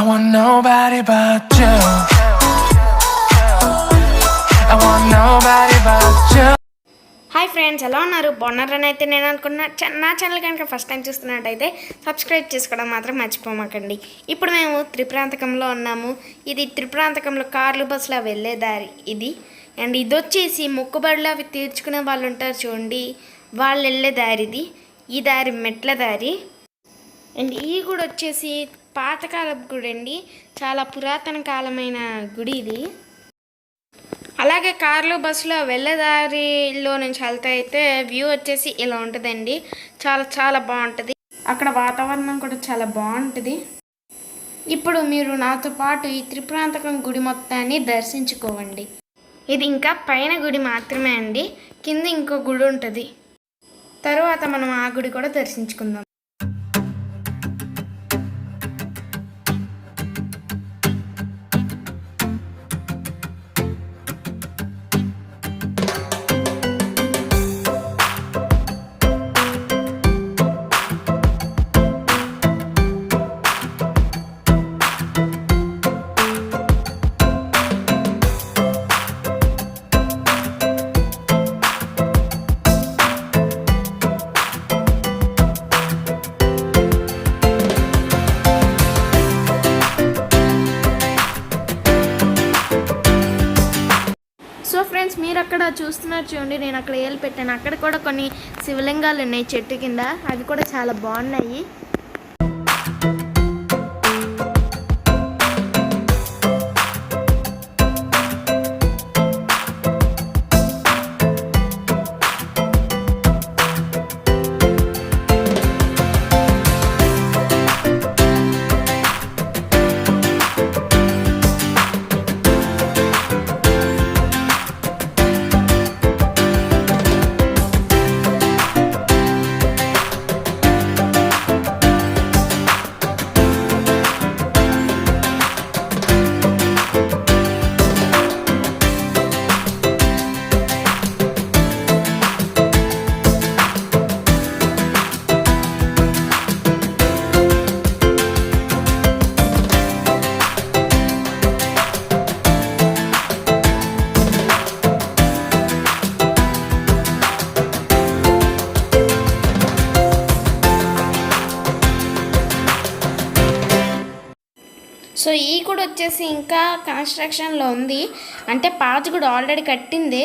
I want nobody but you. I want nobody but you. Hi friends, ఎలా ఉన్నారు? బాగున్నారని అయితే నేను అనుకున్నా. నా ఛానల్ కనుక ఫస్ట్ టైం చూస్తున్నట్టయితే సబ్స్క్రైబ్ చేసుకోవడం మాత్రం మర్చిపోమాకండి. ఇప్పుడు మేము త్రిపురాంతకంలో ఉన్నాము. ఇది త్రిపురాంతకంలో కార్లు బస్సులో వెళ్ళే దారి ఇది. అండ్ ఇది వచ్చేసి మొక్కుబడులు అవి తీర్చుకునే వాళ్ళు ఉంటారు చూడండి, వాళ్ళు వెళ్ళే దారి ఇది. ఈ దారి మెట్ల దారి. అండ్ ఈ గుడి వచ్చేసి పాతకాలపు గుడి అండి, చాలా పురాతన కాలమైన గుడి ఇది. అలాగే కార్లు బస్సులో వెళ్ళేదారిలో నుంచి వెళ్తే అయితే వ్యూ వచ్చేసి ఇలా ఉంటుందండి. చాలా చాలా బాగుంటుంది. అక్కడ వాతావరణం కూడా చాలా బాగుంటుంది. ఇప్పుడు మీరు నాతో పాటు ఈ త్రిపురాంతకం గుడి మొత్తాన్ని దర్శించుకోవండి. ఇది ఇంకా పైన గుడి మాత్రమే అండి, కింద ఇంకో గుడి ఉంటుంది. తర్వాత మనం ఆ గుడి కూడా దర్శించుకుందాం. సో ఫ్రెండ్స్, మీరు అక్కడ చూస్తున్నారు చూడండి, నేను అక్కడ ఏలు పెట్టాను. అక్కడ కూడా కొన్ని శివలింగాలు ఉన్నాయి చెట్టు కింద, అవి కూడా చాలా బాగున్నాయి. సో ఈ గుడి వచ్చేసి ఇంకా కన్స్ట్రక్షన్లో ఉంది, అంటే పాత గుడి ఆల్రెడీ కట్టిందే.